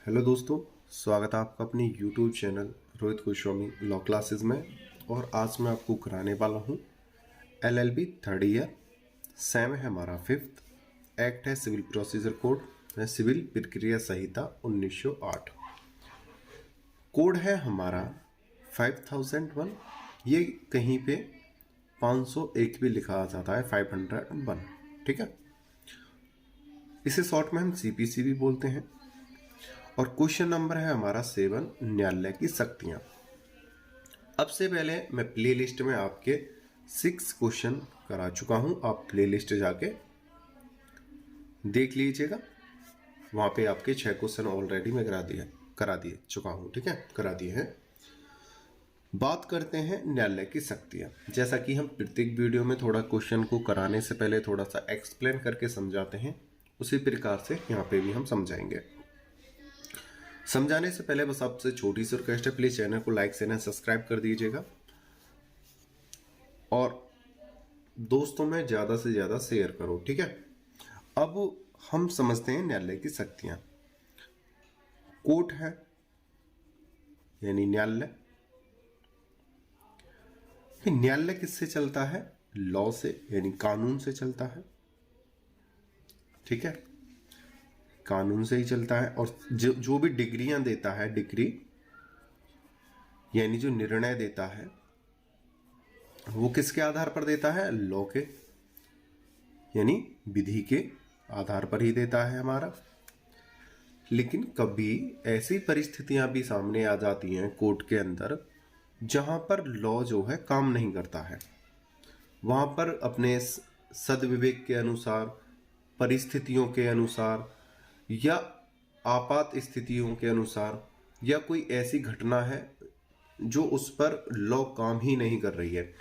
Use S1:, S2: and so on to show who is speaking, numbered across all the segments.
S1: Hello दोस्तों, स्वागत है आपका अपने YouTube channel Rohit Goswami law classes में। और आज मैं आपको कराने वाला हूँ LLB थर्ड ईयर। सेम है हमारा फिफ्थ। एक्ट है सिविल प्रोसीजर कोड है सिविल प्रक्रिया संहिता 1908। कोड है हमारा 5001। ये कहीं पे 501 भी लिखा जाता है, 501। ठीक है, इसे शॉर्ट में हम CPC भी बोलते हैं। और क्वेश्चन नंबर है हमारा 7, न्यायालय की शक्तियां। अब से पहले मैं प्ले लिस्ट में आपके 6 क्वेश्चन करा चुका हूं, आप प्ले लिस्ट जाके देख लीजिएगा। वहां पे आपके 6 क्वेश्चन ऑलरेडी मैं करा दिए चुका हूं। ठीक है, करा दिए हैं। बात करते हैं न्यायालय की शक्तियां। जैसा कि हम प्रत्येक वीडियो में थोड़ा क्वेश्चन को कराने से पहले थोड़ा सा एक्सप्लेन करके समझाते हैं, उसी प्रकार से यहाँ पे भी हम समझाएंगे। समझाने से पहले बस आपसे छोटी सी रिक्वेस्ट है, प्लीज चैनल को लाइक शेयर सब्सक्राइब कर दीजिएगा और दोस्तों में ज्यादा से ज्यादा शेयर करो। ठीक है, अब हम समझते हैं न्यायालय की शक्तियां। कोर्ट है यानी न्यायालय। न्यायालय किससे चलता है? लॉ से यानी कानून से चलता है। ठीक है, कानून से ही चलता है। और जो भी डिग्रियां देता है, डिग्री यानी जो निर्णय देता है, वो किसके आधार पर देता है? लॉ के यानी विधि के आधार पर ही देता है हमारा। लेकिन कभी ऐसी परिस्थितियां भी सामने आ जाती हैं कोर्ट के अंदर जहां पर लॉ जो है काम नहीं करता है। वहां पर अपने सद्विवेक के अनुसार, परिस्थितियों के अनुसार या आपात स्थितियों के अनुसार, या कोई ऐसी घटना है जो उस पर लॉ काम ही नहीं कर रही है,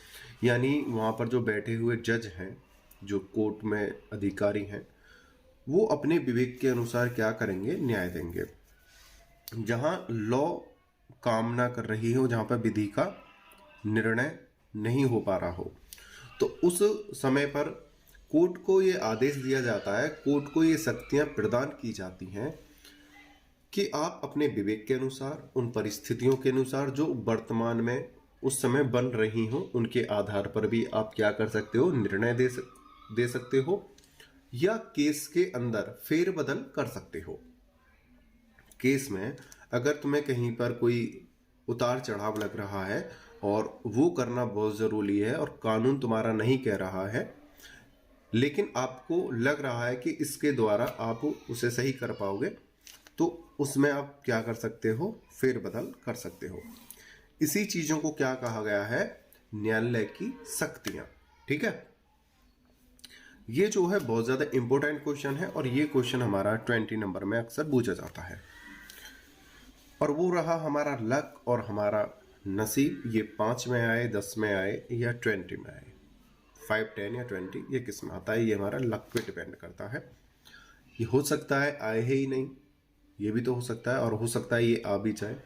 S1: यानी वहां पर जो बैठे हुए जज हैं, जो कोर्ट में अधिकारी हैं, वो अपने विवेक के अनुसार क्या करेंगे? न्याय देंगे। जहां लॉ काम ना कर रही हो, जहां पर विधि का निर्णय नहीं हो पा रहा हो, तो उस समय पर कोर्ट को ये आदेश दिया जाता है, कोर्ट को ये शक्तियां प्रदान की जाती हैं कि आप अपने विवेक के अनुसार, उन परिस्थितियों के अनुसार जो वर्तमान में उस समय बन रही हो, उनके आधार पर भी आप क्या कर सकते हो? निर्णय दे सकते हो या केस के अंदर फेरबदल कर सकते हो। केस में अगर तुम्हें कहीं पर कोई उतार चढ़ाव लग रहा है और वो करना बहुत जरूरी है और कानून तुम्हारा नहीं कह रहा है, लेकिन आपको लग रहा है कि इसके द्वारा आप उसे सही कर पाओगे, तो उसमें आप क्या कर सकते हो? फेरबदल कर सकते हो। इसी चीजों को क्या कहा गया है? न्यायालय की शक्तियां। ठीक है, ये जो है बहुत ज्यादा इंपॉर्टेंट क्वेश्चन है और ये क्वेश्चन हमारा 20 नंबर में अक्सर पूछा जाता है। और वो रहा हमारा लक और हमारा नसीब। ये 5 में आए, 10 में आए या 20 में आए, 5, 10 या 20, ये किस में आता है? ये हमारा लक पे डिपेंड करता है। ये हो सकता है आए ही नहीं, ये भी तो हो सकता है, और हो सकता है ये आ भी जाए।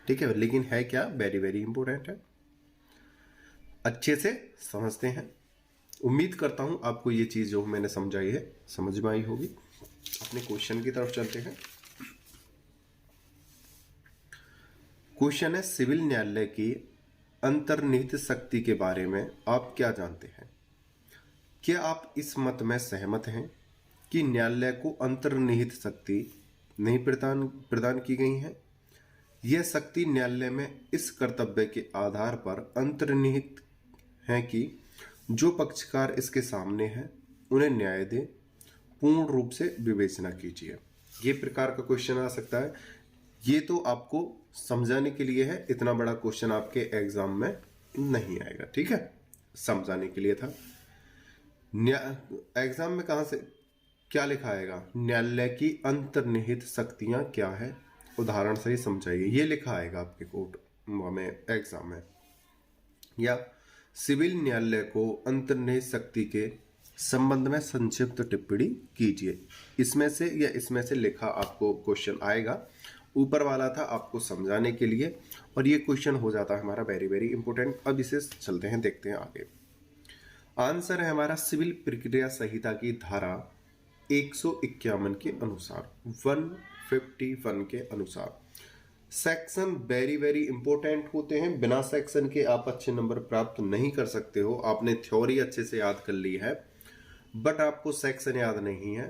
S1: ठीक है, लेकिन है क्या? वेरी वेरी इंपॉर्टेंट है। अच्छे से समझते हैं। उम्मीद करता हूं आपको ये चीज जो मैंने समझाई है समझ में आई होगी। अपने क्वेश्चन की तरफ चलते हैं। क्वेश्चन है, सिविल न्यायालय की अंतर्निहित शक्ति के बारे में आप क्या जानते हैं? क्या आप इस मत में सहमत हैं कि न्यायालय को अंतर्निहित शक्ति नहीं प्रदान की गई है? यह शक्ति न्यायालय में इस कर्तव्य के आधार पर अंतर्निहित है कि जो पक्षकार इसके सामने हैं उन्हें न्याय दे, पूर्ण रूप से विवेचना कीजिए। ये प्रकार का क्वेश्चन आ सकता है। ये तो आपको समझाने के लिए है, इतना बड़ा क्वेश्चन आपके एग्जाम में नहीं आएगा। ठीक है, समझाने के लिए था। एग्जाम में कहां से क्या लिखा आएगा? न्यायालय की अंतर्निहित शक्तियां क्या है, उदाहरण से ही समझाइए, ये लिखा आएगा आपके कोर्ट में एग्जाम में। या सिविल न्यायालय को अंतर्निहित शक्ति के संबंध में संक्षिप्त टिप्पणी कीजिए। इसमें से या इसमें से लिखा आपको क्वेश्चन आएगा। ऊपर वाला था आपको समझाने के लिए, और ये क्वेश्चन हो जाता है हमारा वेरी वेरी इंपॉर्टेंट। अब इसे चलते हैं, देखते हैं आगे। आंसर है हमारा सिविल प्रक्रिया संहिता की धारा 151 के अनुसार, 51 के अनुसार। सेक्शन वेरी वेरी इंपॉर्टेंट होते हैं, बिना सेक्शन के आप अच्छे नंबर प्राप्त नहीं कर सकते हो। आपने थ्योरी अच्छे से याद कर ली है बट आपको सेक्शन याद नहीं है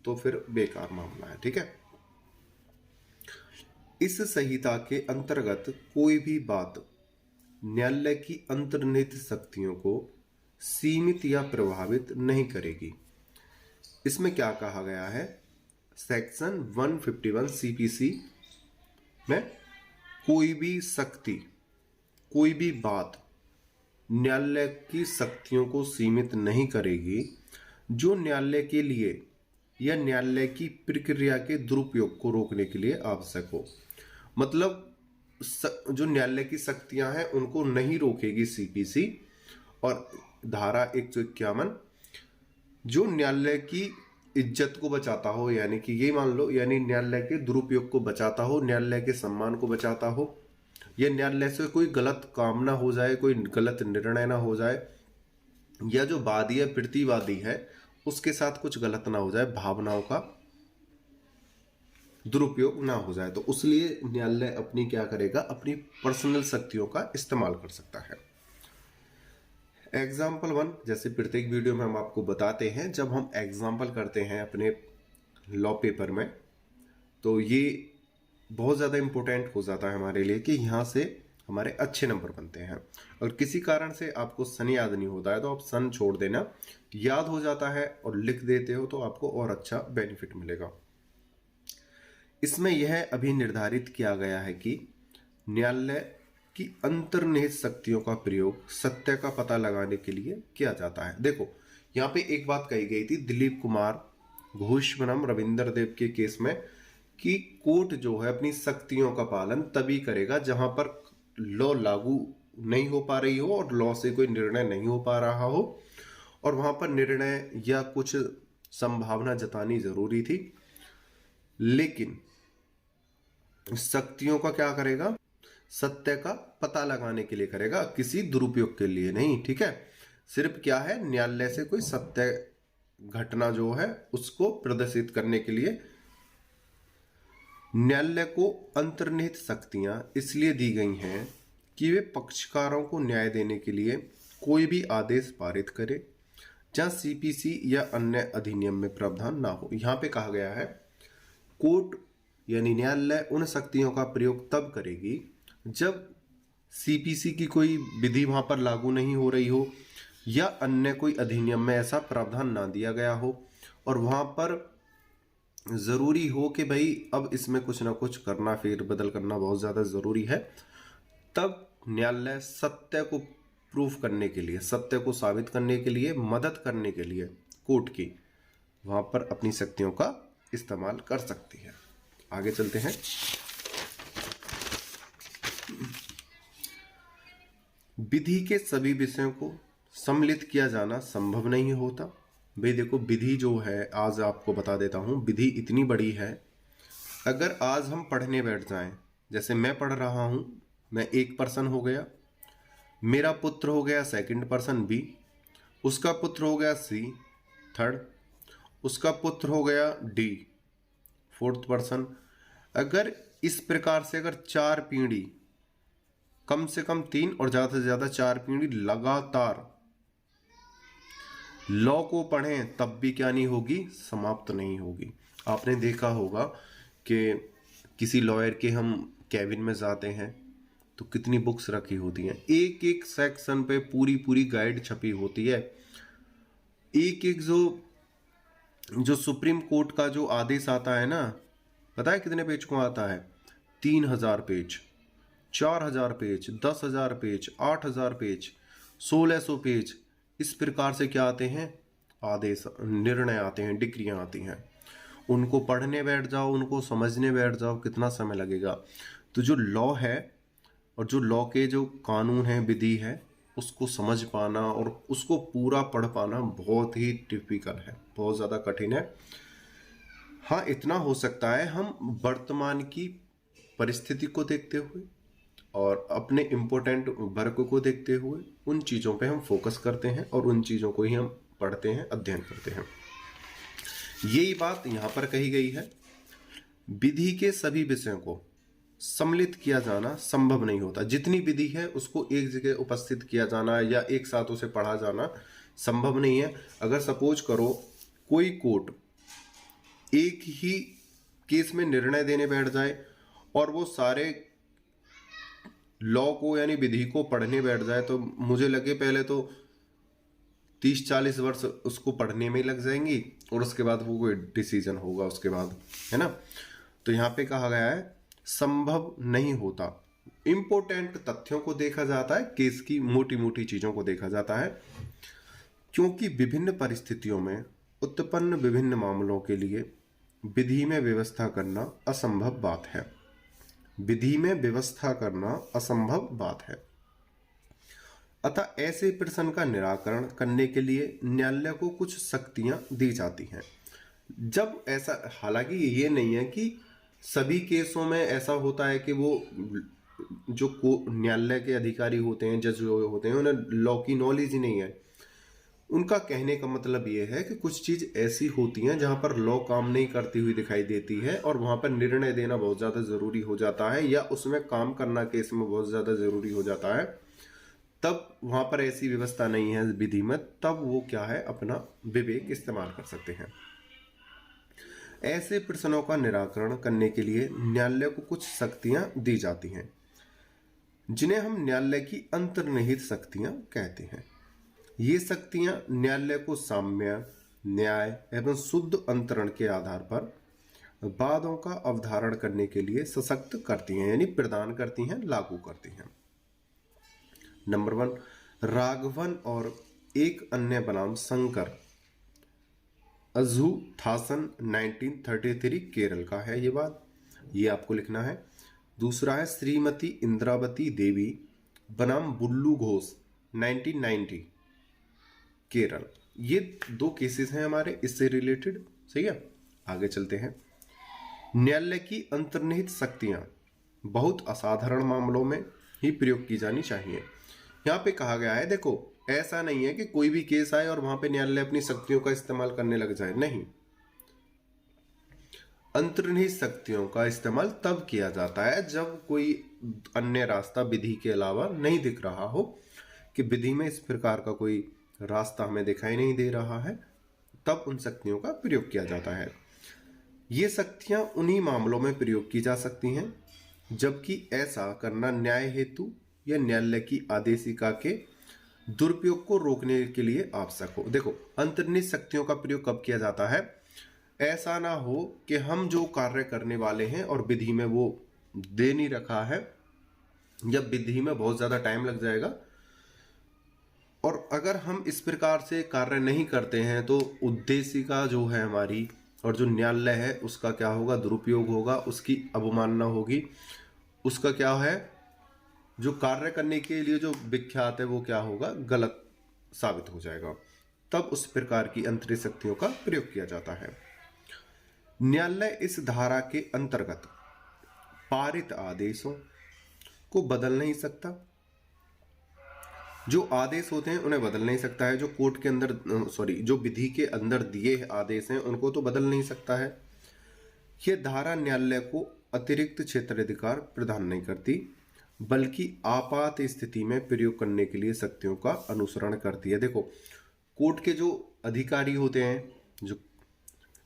S1: तो फिर बेकार मामला है, ठीक है। इस संहिता के अंतर्गत कोई भी बात न्यायालय की अंतर्निहित शक्तियों को सीमित या प्रभावित नहीं करेगी। इसमें क्या कहा गया है, सेक्शन 151 सीपीसी में कोई भी शक्ति, कोई भी बात न्यायालय की शक्तियों को सीमित नहीं करेगी जो न्यायालय के लिए या न्यायालय की प्रक्रिया के दुरुपयोग को रोकने के लिए आवश्यक हो। मतलब जो न्यायालय की शक्तियां हैं उनको नहीं रोकेगी सीपीसी। और धारा 151 जो न्यायालय की इज्जत को बचाता हो, यानी कि ये मान लो, यानी न्यायालय के दुरुपयोग को बचाता हो, न्यायालय के सम्मान को बचाता हो, या न्यायालय से कोई गलत काम ना हो जाए, कोई गलत निर्णय ना हो जाए, या जो वादी या प्रतिवादी है उसके साथ कुछ गलत ना हो जाए, भावनाओं का दुरुपयोग ना हो जाए, तो उसलिए न्यायालय अपनी क्या करेगा, अपनी पर्सनल शक्तियों का इस्तेमाल कर सकता है। एग्जाम्पल 1, जैसे प्रत्येक वीडियो में हम आपको बताते हैं, जब हम एग्जाम्पल करते हैं अपने लॉ पेपर में तो ये बहुत ज़्यादा इंपॉर्टेंट हो जाता है हमारे लिए कि यहाँ से हमारे अच्छे नंबर बनते हैं। और किसी कारण से आपको सन याद नहीं होता है तो आप सन छोड़ देना, याद हो जाता है और लिख देते हो तो आपको और अच्छा बेनिफिट मिलेगा। इसमें यह अभी निर्धारित किया गया है कि न्यायालय की अंतर्निहित शक्तियों का प्रयोग सत्य का पता लगाने के लिए किया जाता है। देखो यहाँ पे एक बात कही गई थी दिलीप कुमार घोष बनाम रविंद्र देव के केस में कि कोर्ट जो है अपनी शक्तियों का पालन तभी करेगा जहां पर लॉ लागू नहीं हो पा रही हो और लॉ से कोई निर्णय नहीं हो पा रहा हो, और वहां पर निर्णय या कुछ संभावना जतानी जरूरी थी, लेकिन शक्तियों का क्या करेगा, सत्य का पता लगाने के लिए करेगा, किसी दुरुपयोग के लिए नहीं, ठीक है। सिर्फ क्या है, न्यायालय से कोई सत्य घटना जो है उसको प्रदर्शित करने के लिए न्यायालय को अंतर्निहित शक्तियां इसलिए दी गई हैं कि वे पक्षकारों को न्याय देने के लिए कोई भी आदेश पारित करे जहां सीपीसी या अन्य अधिनियम में प्रावधान ना हो। यहां पे कहा गया है कोर्ट यानी न्यायालय उन शक्तियों का प्रयोग तब करेगी जब सीपीसी की कोई विधि वहां पर लागू नहीं हो रही हो या अन्य कोई अधिनियम में ऐसा प्रावधान ना दिया गया हो और वहां पर जरूरी हो कि भाई अब इसमें कुछ ना कुछ करना, फेर बदल करना बहुत ज्यादा जरूरी है, तब न्यायालय सत्य को प्रूफ करने के लिए, सत्य को साबित करने के लिए, मदद करने के लिए कोर्ट की वहां पर अपनी शक्तियों का इस्तेमाल कर सकती है। आगे चलते हैं। विधि के सभी विषयों को सम्मिलित किया जाना संभव नहीं होता। भाई देखो विधि जो है, आज आपको बता देता हूं, विधि इतनी बड़ी है, अगर आज हम पढ़ने बैठ जाएं, जैसे मैं पढ़ रहा हूं, मैं एक पर्सन हो गया, मेरा पुत्र हो गया सेकंड पर्सन बी, उसका पुत्र हो गया सी थर्ड, उसका पुत्र हो गया डी फोर्थ पर्सन। अगर इस प्रकार से अगर 4 पीढ़ी, कम से कम 3 और ज्यादा से ज्यादा 4 पीढ़ी लगातार लॉ को पढ़ें तब भी क्या नहीं होगी, समाप्त नहीं होगी। आपने देखा होगा कि किसी लॉयर के हम कैबिन में जाते हैं तो कितनी बुक्स रखी होती हैं, एक एक सेक्शन पे पूरी पूरी गाइड छपी होती है। एक एक जो सुप्रीम कोर्ट का जो आदेश आता है ना, पता है कितने पेज को आता है, 3000 page, 4000 page, 10,000 page, 8000 page, 1600 page, इस प्रकार से क्या आते हैं, आदेश, निर्णय आते हैं, डिक्रियां आती हैं। उनको पढ़ने बैठ जाओ, उनको समझने बैठ जाओ, कितना समय लगेगा। तो जो लॉ है और जो लॉ के जो कानून है, विधि है, उसको समझ पाना और उसको पूरा पढ़ पाना बहुत ही टिपिकल है, बहुत ज़्यादा कठिन है। हाँ, इतना हो सकता है हम वर्तमान की परिस्थिति को देखते हुए और अपने इम्पोर्टेंट वर्क को देखते हुए उन चीज़ों पे हम फोकस करते हैं और उन चीज़ों को ही हम पढ़ते हैं, अध्ययन करते हैं। यही बात यहाँ पर कही गई है। विधि के सभी विषयों को सम्मिलित किया जाना संभव नहीं होता। जितनी विधि है उसको एक जगह उपस्थित किया जाना या एक साथ उसे पढ़ा जाना संभव नहीं है। अगर सपोज करो कोई कोर्ट एक ही केस में निर्णय देने बैठ जाए और वो सारे लॉ को यानी विधि को पढ़ने बैठ जाए, तो मुझे लगे पहले तो 30-40 वर्ष उसको पढ़ने में लग जाएंगी और उसके बाद वो कोई डिसीजन होगा उसके बाद, है ना। तो यहाँ पे कहा गया है संभव नहीं होता। इंपॉर्टेंट तथ्यों को देखा जाता है, केस की मोटी मोटी चीजों को देखा जाता है, क्योंकि विभिन्न परिस्थितियों में उत्पन्न विभिन्न मामलों के लिए विधि में व्यवस्था करना असंभव बात है। विधि में व्यवस्था करना असंभव बात है। अतः ऐसे प्रश्न का निराकरण करने के लिए न्यायालय को कुछ शक्तियां दी जाती हैं। जब ऐसा, हालांकि ये नहीं है कि सभी केसों में ऐसा होता है कि वो जो न्यायालय के अधिकारी होते हैं, जज होते हैं, उन्हें लॉ की नॉलेज ही नहीं है। उनका कहने का मतलब ये है कि कुछ चीज ऐसी होती हैं जहां पर लॉ काम नहीं करती हुई दिखाई देती है और वहां पर निर्णय देना बहुत ज्यादा जरूरी हो जाता है, या उसमें काम करना केस में बहुत ज्यादा जरूरी हो जाता है। तब वहां पर ऐसी व्यवस्था नहीं है विधि में, तब वो क्या है, अपना विवेक इस्तेमाल कर सकते हैं। ऐसे प्रश्नों का निराकरण करने के लिए न्यायालय को कुछ शक्तियां दी जाती हैं, जिन्हें हम न्यायालय की अंतर्निहित शक्तियां कहते हैं। ये शक्तियां न्यायालय को साम्य, न्याय एवं शुद्ध अंतरण के आधार पर वादों का अवधारण करने के लिए सशक्त करती हैं, यानी प्रदान करती हैं, लागू करती हैं। नंबर 1, राघवन और एक अन्य बनाम शंकर, अज़हुथासन 1933 केरल का है ये बात, ये आपको लिखना है। दूसरा है श्रीमती इंद्रावती देवी बनाम बुल्लू घोष 1990 केरल। ये 2 केसेस हैं हमारे इससे रिलेटेड, सही है। आगे चलते हैं। न्यायालय की अंतर्निहित शक्तियां बहुत असाधारण मामलों में ही प्रयोग की जानी चाहिए। यहाँ पे कहा गया है, देखो ऐसा नहीं है कि कोई भी केस आए और वहां पे न्यायालय अपनी शक्तियों का इस्तेमाल करने लग जाए, नहीं। अंतर्निहित शक्तियों का इस्तेमाल तब किया जाता है जब कोई अन्य रास्ता विधि के अलावा नहीं दिख रहा हो, कि विधि में इस प्रकार का कोई रास्ता हमें दिखाई नहीं दे रहा है, तब उन शक्तियों का प्रयोग किया जाता है। ये शक्तियां उन्हीं मामलों में प्रयोग की जा सकती हैं जबकि ऐसा करना न्याय हेतु या न्यायालय की आदेशिका के दुरुपयोग को रोकने के लिए आवश्यक हो। देखो, अंतर्निहित शक्तियों का प्रयोग कब किया जाता है, ऐसा ना हो कि हम जो कार्य करने वाले हैं और विधि में वो दे नहीं रखा है, या विधि में बहुत ज्यादा टाइम लग जाएगा, और अगर हम इस प्रकार से कार्य नहीं करते हैं तो उद्देशिका जो है हमारी और जो न्यायालय है उसका क्या होगा, दुरुपयोग होगा, उसकी अवमानना होगी, उसका क्या है, जो कार्य करने के लिए जो विख्यात है वो क्या होगा, गलत साबित हो जाएगा। तब उस प्रकार की अंतरिक्ष शक्तियों का प्रयोग किया जाता है। न्यायालय इस धारा के अंतर्गत पारित आदेशों को बदल नहीं सकता। जो आदेश होते हैं उन्हें बदल नहीं सकता है। जो कोर्ट के अंदर जो विधि के अंदर दिए आदेश हैं उनको तो बदल नहीं सकता है। यह धारा न्यायालय को अतिरिक्त क्षेत्राधिकार प्रदान नहीं करती, बल्कि आपात स्थिति में प्रयोग करने के लिए शक्तियों का अनुसरण करती है। देखो, कोर्ट के जो अधिकारी होते हैं, जो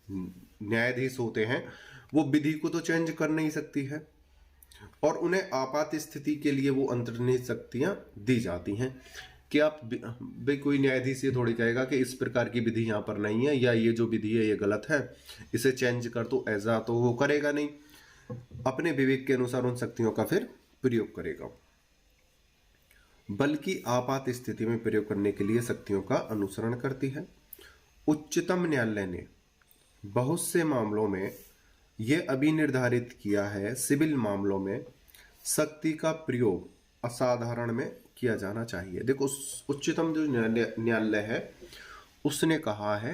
S1: न्यायाधीश होते हैं, वो विधि को तो चेंज कर नहीं सकती है और उन्हें आपात स्थिति के लिए वो अंतर्निहित शक्तियां दी जाती हैं कि आप भाई, कोई न्यायाधीश ये थोड़ी कहेगा कि इस प्रकार की विधि यहाँ पर नहीं है, या ये जो विधि है ये गलत है, इसे चेंज कर दो, ऐसा तो वो करेगा नहीं। अपने विवेक के अनुसार उन शक्तियों का फिर प्रयोग करेगा, बल्कि आपात स्थिति में प्रयोग करने के लिए शक्तियों का अनुसरण करती है। उच्चतम न्यायालय ने बहुत से मामलों में यह अभी निर्धारित किया है, सिविल मामलों में शक्ति का प्रयोग असाधारण में किया जाना चाहिए। देखो, उच्चतम जो न्यायालय है उसने कहा है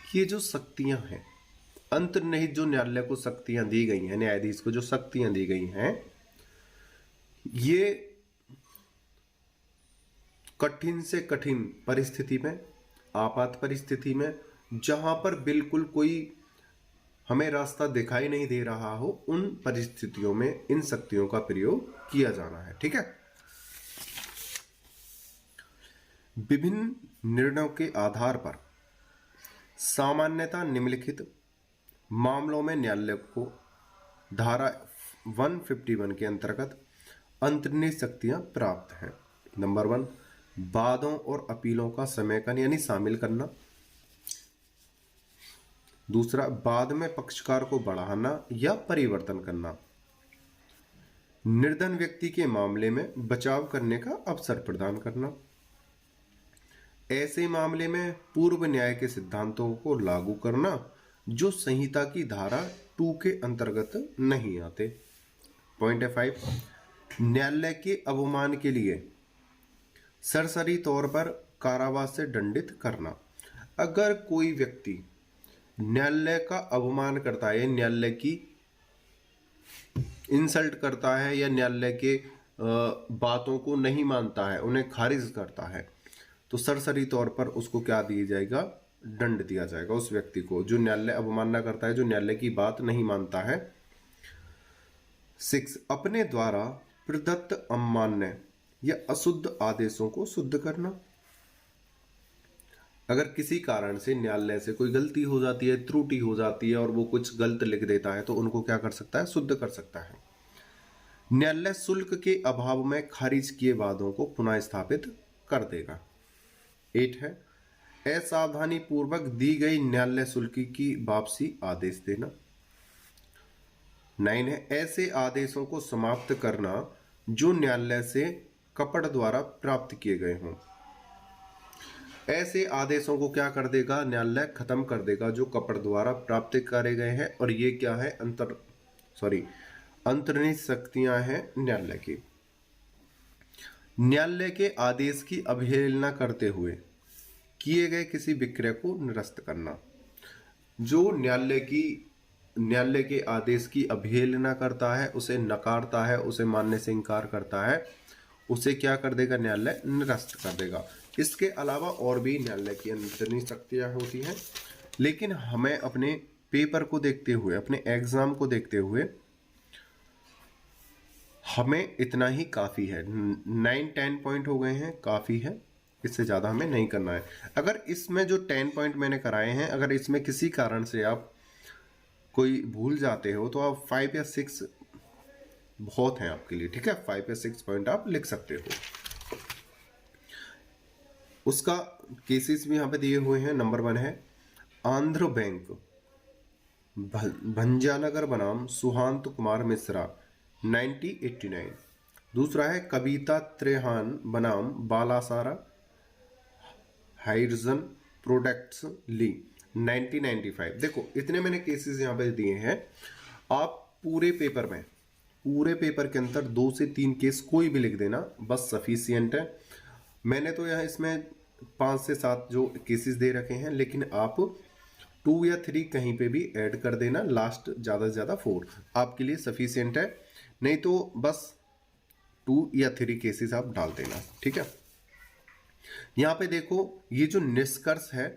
S1: कि ये जो शक्तियां हैं, अंतर्निहित जो न्यायालय को शक्तियां दी गई हैं, न्यायाधीश को जो शक्तियां दी गई हैं, ये कठिन से कठिन परिस्थिति में, आपात परिस्थिति में, जहां पर बिल्कुल कोई हमें रास्ता दिखाई नहीं दे रहा हो, उन परिस्थितियों में इन शक्तियों का प्रयोग किया जाना है। ठीक है। विभिन्न निर्णयों के आधार पर सामान्यतः निम्नलिखित मामलों में न्यायालय को धारा 151 के अंतर्गत अंतर्निहित शक्तियां प्राप्त हैं। नंबर 1, वादों और अपीलों का समेकन यानी शामिल करना। दूसरा, बाद में पक्षकार को बढ़ाना या परिवर्तन करना। निर्धन व्यक्ति के मामले में बचाव करने का अवसर प्रदान करना। ऐसे मामले में पूर्व न्याय के सिद्धांतों को लागू करना जो संहिता की धारा 2 के अंतर्गत नहीं आते। पॉइंट है 5, न्यायालय के अवमान के लिए सरसरी तौर पर कारावास से दंडित करना। अगर कोई व्यक्ति न्यायालय का अवमान करता है, न्यायालय की इंसल्ट करता है या न्यायालय के बातों को नहीं मानता है, उन्हें खारिज करता है, तो सरसरी तौर पर उसको क्या दिया जाएगा? दंड दिया जाएगा उस व्यक्ति को जो न्यायालय अवमानना करता है, जो न्यायालय की बात नहीं मानता है। 6, अपने द्वारा प्रदत्त अमान्य या अशुद्ध आदेशों को शुद्ध करना। अगर किसी कारण से न्यायालय से कोई गलती हो जाती है, त्रुटि हो जाती है और वो कुछ गलत लिख देता है, तो उनको क्या कर सकता है? शुद्ध कर सकता है। न्यायालय शुल्क के अभाव में खारिज किए वादों को पुनः स्थापित कर देगा। 8 है, असावधानी पूर्वक दी गई न्यायालय शुल्क की वापसी आदेश देना। 9 है, ऐसे आदेशों को समाप्त करना जो न्यायालय से कपट द्वारा प्राप्त किए गए हों। ऐसे आदेशों को क्या कर देगा? न्यायालय खत्म कर देगा जो कपट द्वारा प्राप्त करे गए हैं। और ये क्या है? अंतर्निहित शक्तियां हैं न्यायालय की। न्यायालय के आदेश की अवहेलना करते हुए किए गए किसी विक्रय को निरस्त करना। जो न्यायालय के आदेश की अवहेलना करता है, उसे नकारता है, उसे मानने से इनकार करता है, उसे क्या कर देगा? न्यायालय निरस्त कर देगा। इसके अलावा और भी न्यायालय की अंतर्निहित शक्तियां होती हैं, लेकिन हमें अपने पेपर को देखते हुए, अपने एग्जाम को देखते हुए हमें इतना ही काफ़ी है। 9-10 पॉइंट हो गए हैं, काफ़ी है, इससे ज़्यादा हमें नहीं करना है। अगर इसमें जो 10 पॉइंट मैंने कराए हैं, अगर इसमें किसी कारण से आप कोई भूल जाते हो तो आप 5 या 6 बहुत हैं आपके लिए। ठीक है, 5 या 6 पॉइंट आप लिख सकते हो। उसका केसेस भी यहाँ पे दिए हुए हैं। नंबर 1 है आंध्र बैंक भंजानगर बनाम सुहांत कुमार मिश्रा 1989। दूसरा है कविता त्रेहान बनाम बालासारा हाइड्रोजन प्रोडक्ट्स ली 1995। देखो इतने मैंने केसेस यहाँ पे दिए हैं। आप पूरे पेपर के अंदर 2 से 3 केस कोई भी लिख देना, बस सफिशियंट है। मैंने तो यहाँ इसमें 5 से 7 जो केसेस दे रखे हैं, लेकिन आप 2 या 3 कहीं पे भी ऐड कर देना, लास्ट ज़्यादा से ज़्यादा 4 आपके लिए सफिशियंट है। नहीं तो बस 2 या 3 केसेस आप डाल देना। ठीक है, यहाँ पे देखो ये जो निष्कर्ष है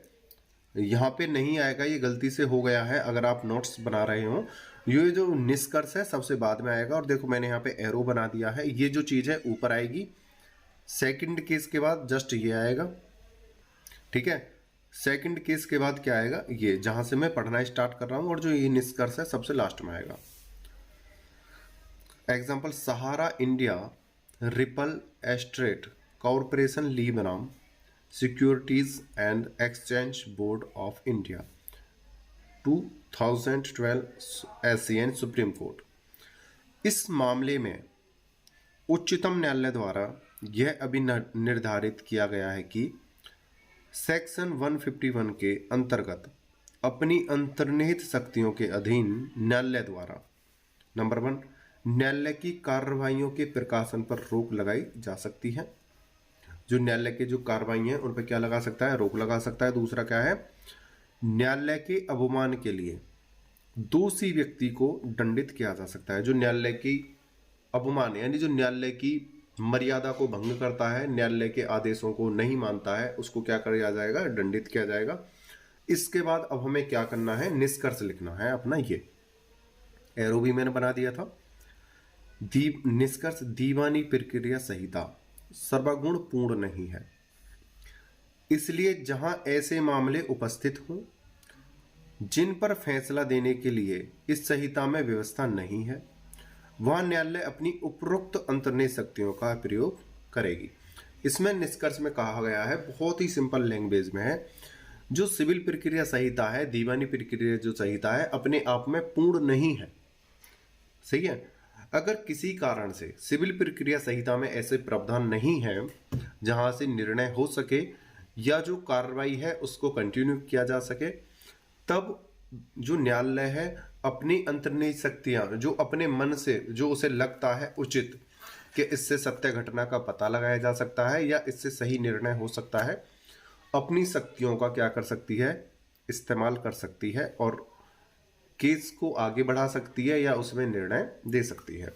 S1: यहाँ पे नहीं आएगा, ये गलती से हो गया है। अगर आप नोट्स बना रहे हो, ये जो निष्कर्ष है सबसे बाद में आएगा। और देखो मैंने यहाँ पे एरो बना दिया है, ये जो चीज़ है ऊपर आएगी, सेकंड केस के बाद जस्ट ये आएगा। ठीक है, सेकंड केस के बाद क्या आएगा? ये जहां से मैं पढ़ना स्टार्ट कर रहा हूं, और जो ये निष्कर्ष है सबसे लास्ट में आएगा। एग्जाम्पल सहारा इंडिया रिपल एस्टेट कॉरपोरेशन ली बनाम securities and exchange board of India 2012 Asian supreme court. इस मामले में उच्चतम न्यायालय द्वारा यह अभी निर्धारित किया गया है कि सेक्शन 151 के अंतर्गत अपनी अंतर्निहित शक्तियों के अधीन न्यायालय द्वारा नंबर 1 न्यायालय की कार्रवाइयों के प्रकाशन पर रोक लगाई जा सकती है। जो न्यायालय के जो कार्रवाई हैं उन पर क्या लगा सकता है? रोक लगा सकता है। दूसरा क्या है? न्यायालय के अवमान के लिए दोषी व्यक्ति को दंडित किया जा सकता है। जो न्यायालय की अवमान यानी जो न्यायालय की मर्यादा को भंग करता है, न्यायालय के आदेशों को नहीं मानता है, उसको क्या किया जाएगा? दंडित किया जाएगा। इसके बाद अब हमें क्या करना है, निष्कर्ष लिखना है अपना। ये एरो भी मैंने बना दिया था। निष्कर्ष, दीवानी प्रक्रिया संहिता सर्वगुण पूर्ण नहीं है, इसलिए जहां ऐसे मामले उपस्थित हों जिन पर फैसला देने के लिए इस संहिता में व्यवस्था नहीं है, वहां न्यायालय अपनी उपरोक्त अंतर्निहित शक्तियों का प्रयोग करेगी। इसमें निष्कर्ष में कहा गया है, बहुत ही सिंपल लैंग्वेज में है, जो सिविल प्रक्रिया संहिता है, दीवानी प्रक्रिया जो संहिता है, अपने आप में पूर्ण नहीं है। सही है। अगर किसी कारण से सिविल प्रक्रिया संहिता में ऐसे प्रावधान नहीं है जहां से निर्णय हो सके या जो कार्रवाई है उसको कंटिन्यू किया जा सके, तब जो न्यायालय है अपनी अंतर्निहित शक्तियां, जो अपने मन से जो उसे लगता है उचित कि इससे सत्य घटना का पता लगाया जा सकता है या इससे सही निर्णय हो सकता है, अपनी शक्तियों का क्या कर सकती है, इस्तेमाल कर सकती है और केस को आगे बढ़ा सकती है या उसमें निर्णय दे सकती है।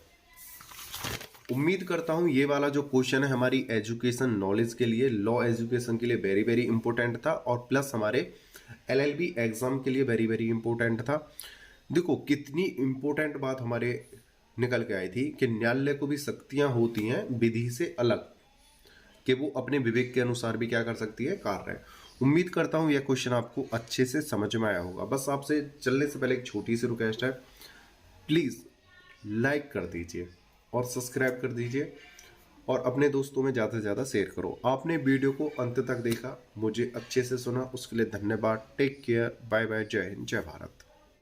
S1: उम्मीद करता हूं ये वाला जो क्वेश्चन है हमारी एजुकेशन नॉलेज के लिए, लॉ एजुकेशन के लिए वेरी वेरी इंपॉर्टेंट था और प्लस हमारे एलएलबी एग्जाम के लिए वेरी वेरी इंपॉर्टेंट था। देखो कितनी इंपॉर्टेंट बात हमारे निकल के आई थी कि न्यायालय को भी शक्तियां होती हैं विधि से अलग, कि वो अपने विवेक के अनुसार भी क्या कर सकती है, कार्य। उम्मीद करता हूं यह क्वेश्चन आपको अच्छे से समझ में आया होगा। बस आपसे चलने से पहले एक छोटी सी रिक्वेस्ट है, प्लीज लाइक कर दीजिए और सब्सक्राइब कर दीजिए और अपने दोस्तों में ज़्यादा से ज़्यादा शेयर करो। आपने वीडियो को अंत तक देखा, मुझे अच्छे से सुना, उसके लिए धन्यवाद। टेक केयर, बाय बाय, जय हिंद, जय भारत।